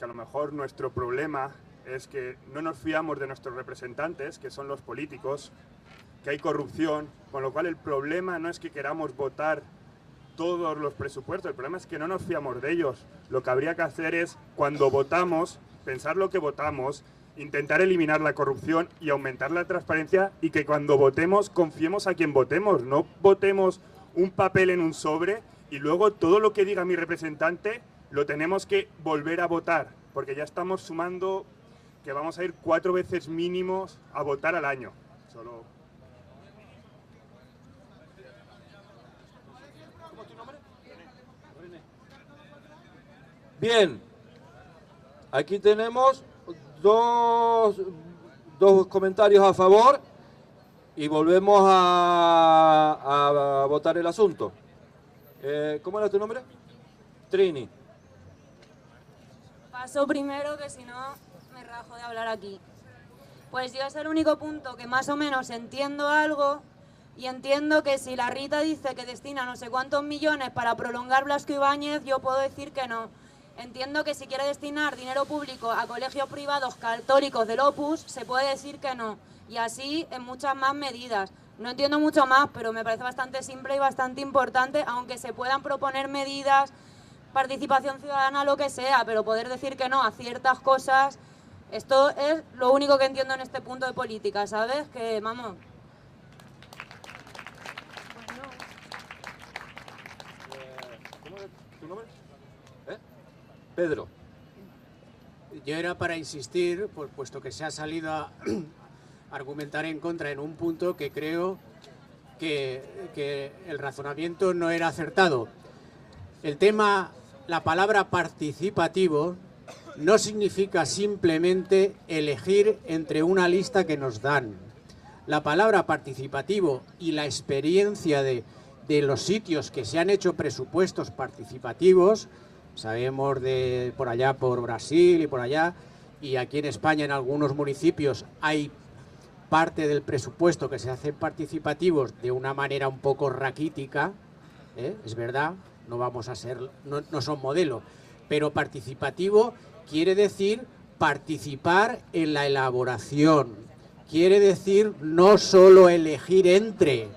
que a lo mejor nuestro problema es que no nos fiamos de nuestros representantes, que son los políticos, que hay corrupción, con lo cual el problema no es que queramos votar todos los presupuestos, el problema es que no nos fiamos de ellos. Lo que habría que hacer es, cuando votamos, pensar lo que votamos, intentar eliminar la corrupción y aumentar la transparencia, y que cuando votemos confiemos a quien votemos, no votemos un papel en un sobre y luego todo lo que diga mi representante lo tenemos que volver a votar, porque ya estamos sumando que vamos a ir 4 veces mínimos a votar al año. Solo... ¿Cómo es tu nombre? René. Bien, aquí tenemos dos comentarios a favor y volvemos a votar el asunto. ¿Cómo era tu nombre? Trini. Paso primero, que si no me rajo de hablar aquí. Pues yo es el único punto que más o menos entiendo algo, y entiendo que si la Rita dice que destina no sé cuántos millones para prolongar Blasco Ibáñez, yo puedo decir que no. Entiendo que si quiere destinar dinero público a colegios privados católicos del Opus, se puede decir que no. Y así en muchas más medidas. No entiendo mucho más, pero me parece bastante simple y bastante importante, aunque se puedan proponer medidas, participación ciudadana, lo que sea, pero poder decir que no a ciertas cosas, esto es lo único que entiendo en este punto de política, ¿sabes? Que, vamos... ¿Cómo es tu nombre? Pedro. Yo era para insistir, puesto que se ha salido a argumentar en contra en un punto que creo que el razonamiento no era acertado. El tema, la palabra participativo, no significa simplemente elegir entre una lista que nos dan. La palabra participativo y la experiencia de los sitios que se han hecho presupuestos participativos, sabemos de por allá, por Brasil y por allá, y aquí en España en algunos municipios hay parte del presupuesto que se hacen participativos de una manera un poco raquítica, es verdad, no vamos a ser, no son modelo, pero participativo quiere decir participar en la elaboración, quiere decir no solo elegir entre,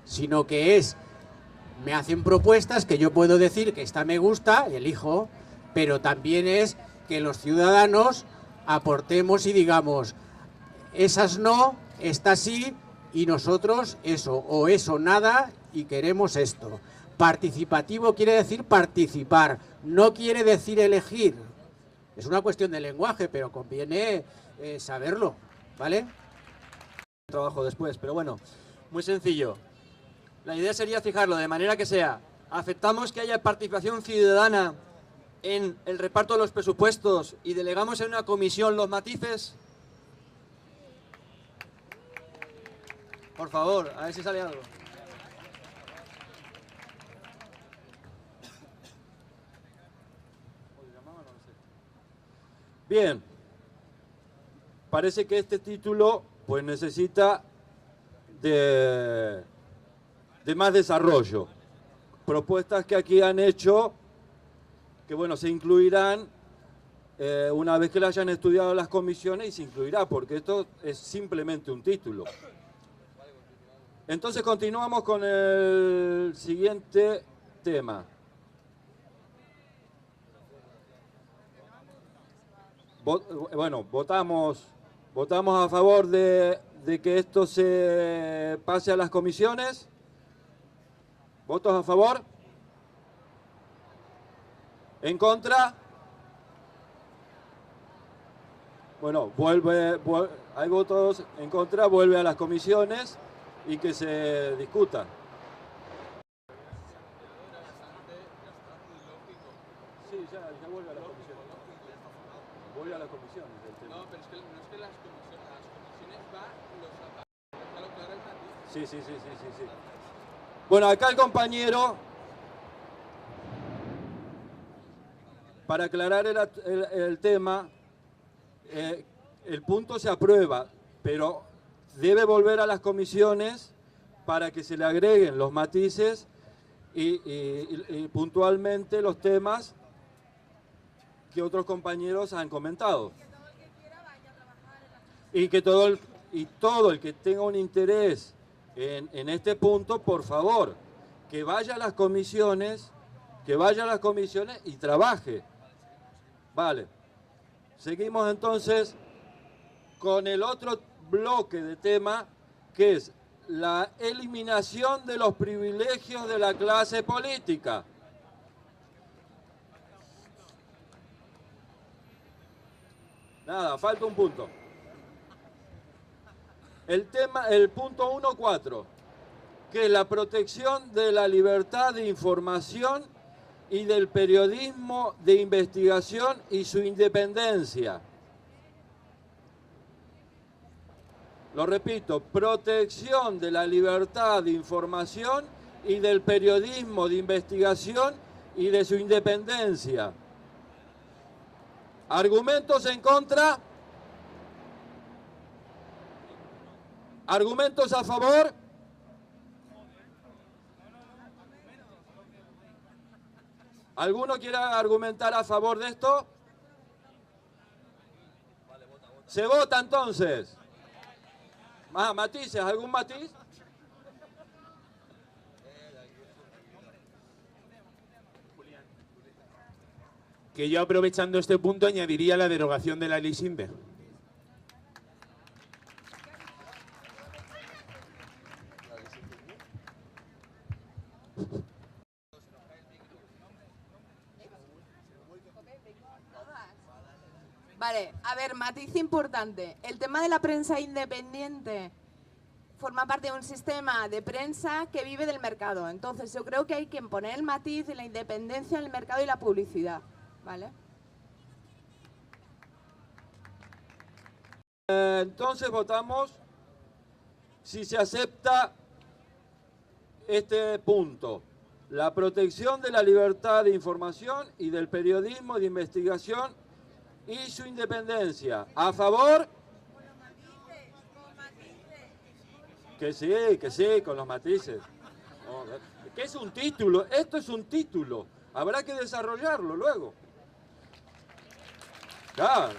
sino que es, me hacen propuestas que yo puedo decir que esta me gusta y elijo, pero también es que los ciudadanos aportemos y digamos, esas no, esta sí, y nosotros eso, o eso nada, y queremos esto. Participativo quiere decir participar, no quiere decir elegir. Es una cuestión de lenguaje, pero conviene saberlo, ¿vale? Trabajo después, pero bueno, muy sencillo. La idea sería fijarlo de manera que sea, aceptamos que haya participación ciudadana en el reparto de los presupuestos y delegamos en una comisión los matices. Por favor, a ver si sale algo. Bien, parece que este título pues necesita de más desarrollo. Propuestas que aquí han hecho, que bueno, se incluirán una vez que la hayan estudiado las comisiones, y se incluirá, porque esto es simplemente un título. Entonces continuamos con el siguiente tema. Bueno, votamos a favor de que esto se pase a las comisiones. ¿Votos a favor? ¿En contra? Bueno, hay votos en contra, vuelve a las comisiones y que se discuta. Sí, ya vuelve a las comisiones. Vuelve a las comisiones del tema. No, pero es que no es que las comisiones va los claro el matiz. Sí. Bueno, acá el compañero, para aclarar el tema, el punto se aprueba, pero debe volver a las comisiones para que se le agreguen los matices y puntualmente los temas que otros compañeros han comentado. Y que todo el que tenga un interés en este punto, por favor, que vaya a las comisiones, y trabaje. Vale. Seguimos entonces con el otro bloque de tema, que es la eliminación de los privilegios de la clase política. Nada, falta un punto. El punto 1.4, que es la protección de la libertad de información y del periodismo de investigación y su independencia. Lo repito, protección de la libertad de información y del periodismo de investigación y de su independencia. ¿Argumentos en contra? ¿Argumentos a favor? ¿Alguno quiere argumentar a favor de esto? ¿Se vota entonces? ¿Matices? ¿Algún matiz? Que yo, aprovechando este punto, añadiría la derogación de la ley SINDE. Vale, a ver, matiz importante. El tema de la prensa independiente forma parte de un sistema de prensa que vive del mercado. Entonces, yo creo que hay que poner el matiz de la independencia del mercado y la publicidad, ¿vale? Entonces votamos si se acepta este punto. La protección de la libertad de información y del periodismo de investigación y su independencia. ¿A favor? Que sí, con los matices. ¿Qué es un título? Esto es un título. Habrá que desarrollarlo luego. Claro.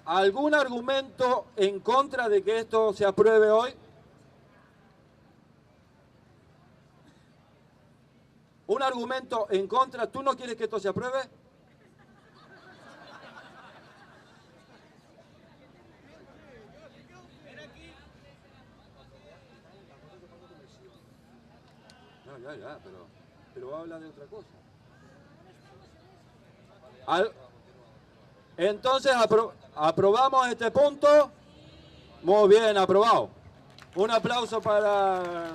¿Algún argumento en contra de que esto se apruebe hoy? ¿Un argumento en contra? ¿Tú no quieres que esto se apruebe? No, ya, pero habla de otra cosa. Entonces, aprobamos este punto. Muy bien, aprobado. Un aplauso para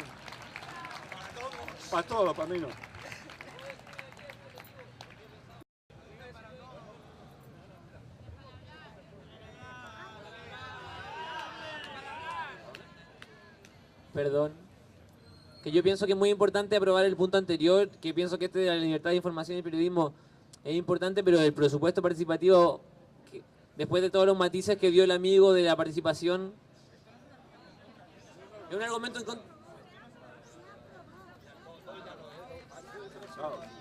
todos, para mí no. Perdón. Que yo pienso que es muy importante aprobar el punto anterior, que pienso que este de la libertad de información y periodismo es importante, pero el presupuesto participativo, después de todos los matices que dio el amigo de la participación, es un argumento en contra.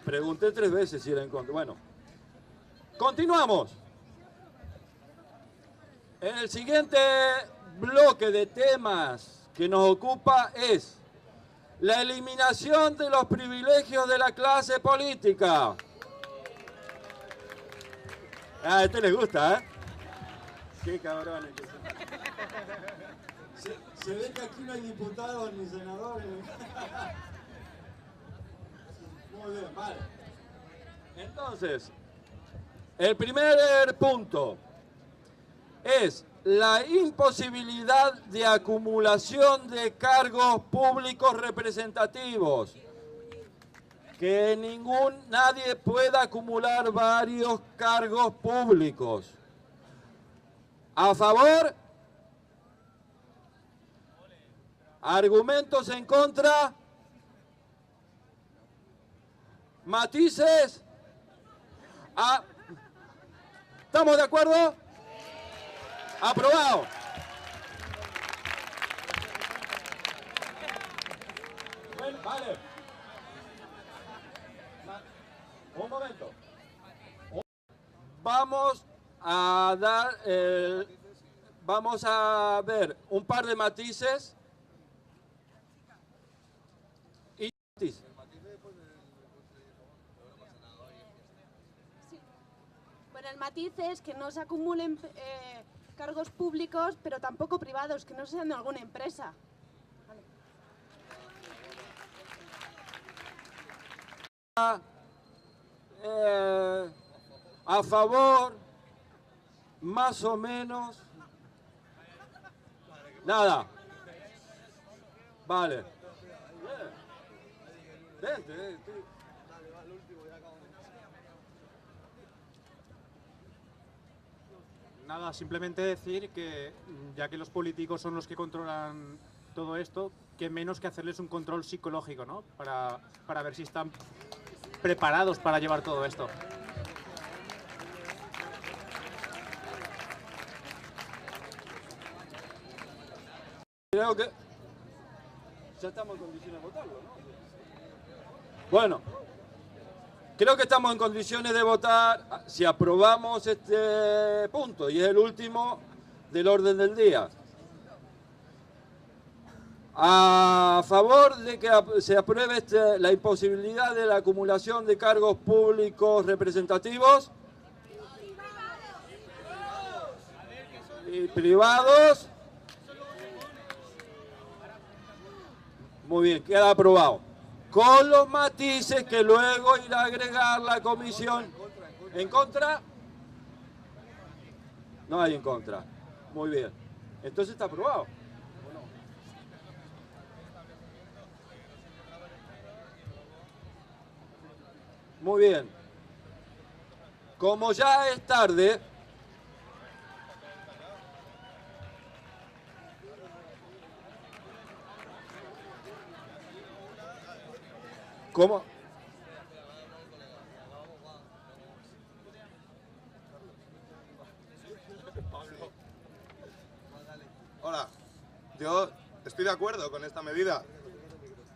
Pregunté 3 veces si era en contra. Bueno, continuamos. En el siguiente bloque de temas que nos ocupa es la eliminación de los privilegios de la clase política. A este les gusta, ¿eh? Qué cabrones que son. Se ve que aquí no hay diputados ni senadores. Muy bien, vale. Entonces, el primer punto es la imposibilidad de acumulación de cargos públicos representativos. Que nadie pueda acumular varios cargos públicos. ¿A favor? ¿Argumentos en contra? ¿Matices? ¿Estamos de acuerdo? Aprobado. Bueno, vale. Un momento. Vamos a dar vamos a ver un par de matices y matices. Bueno, el matiz es que no se acumulen cargos públicos, pero tampoco privados, que no sean de alguna empresa. A favor, más o menos. Nada. Vale. Vente. Nada, simplemente decir que ya que los políticos son los que controlan todo esto, que menos que hacerles un control psicológico, ¿no? Para ver si están preparados para llevar todo esto. Creo que ya estamos en condiciones de votarlo, ¿no? Bueno, creo que estamos en condiciones de votar si aprobamos este punto, y es el último del orden del día. A favor de que se apruebe la imposibilidad de la acumulación de cargos públicos representativos y privados. Muy bien, queda aprobado. Con los matices que luego irá a agregar la comisión. ¿En contra? No hay en contra. Muy bien. Entonces está aprobado. Muy bien. Como ya es tarde, ¿cómo? Hola, yo estoy de acuerdo con esta medida.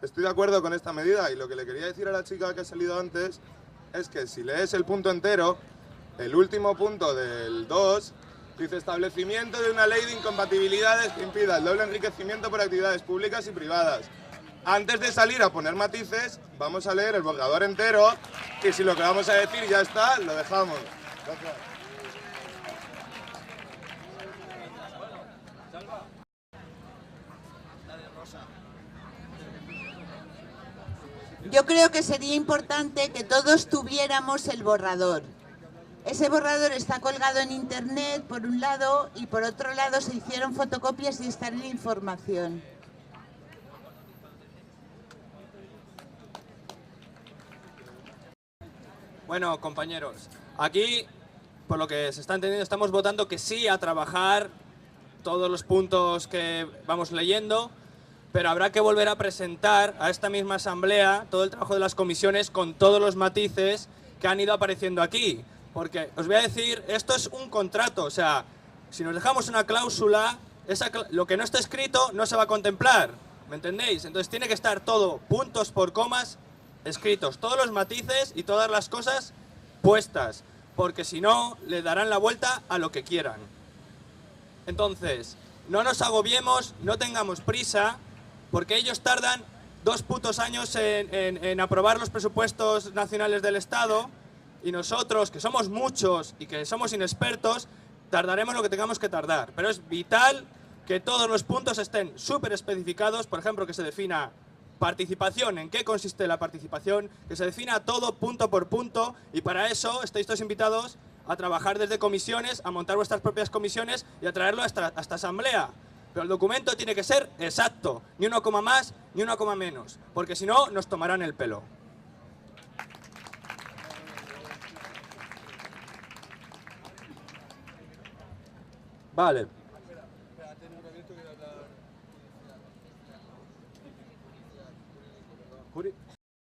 Estoy de acuerdo con esta medida y lo que le quería decir a la chica que ha salido antes es que si lees el punto entero, el último punto del 2 dice establecimiento de una ley de incompatibilidades que impida el doble enriquecimiento por actividades públicas y privadas. Antes de salir a poner matices, vamos a leer el borrador entero y si lo que vamos a decir ya está, lo dejamos. Gracias. Yo creo que sería importante que todos tuviéramos el borrador. Ese borrador está colgado en internet por un lado y por otro lado se hicieron fotocopias y está en la información. Bueno, compañeros, aquí, por lo que se está entendiendo, estamos votando que sí a trabajar todos los puntos que vamos leyendo, pero habrá que volver a presentar a esta misma asamblea todo el trabajo de las comisiones con todos los matices que han ido apareciendo aquí. Porque os voy a decir, esto es un contrato, o sea, si nos dejamos una cláusula, lo que no está escrito no se va a contemplar, ¿me entendéis? Entonces tiene que estar todo, puntos por comas, escritos, todos los matices y todas las cosas puestas, porque si no, le darán la vuelta a lo que quieran. Entonces, no nos agobiemos, no tengamos prisa, porque ellos tardan 2 putos años en aprobar los presupuestos nacionales del Estado, y nosotros, que somos muchos y que somos inexpertos, tardaremos lo que tengamos que tardar. Pero es vital que todos los puntos estén súper especificados, por ejemplo, que se defina participación, en qué consiste la participación, que se defina todo punto por punto, y para eso estáis todos invitados a trabajar desde comisiones, a montar vuestras propias comisiones y a traerlo a esta asamblea. Pero el documento tiene que ser exacto, ni 1 coma más, ni 1 coma menos, porque si no, nos tomarán el pelo. Vale.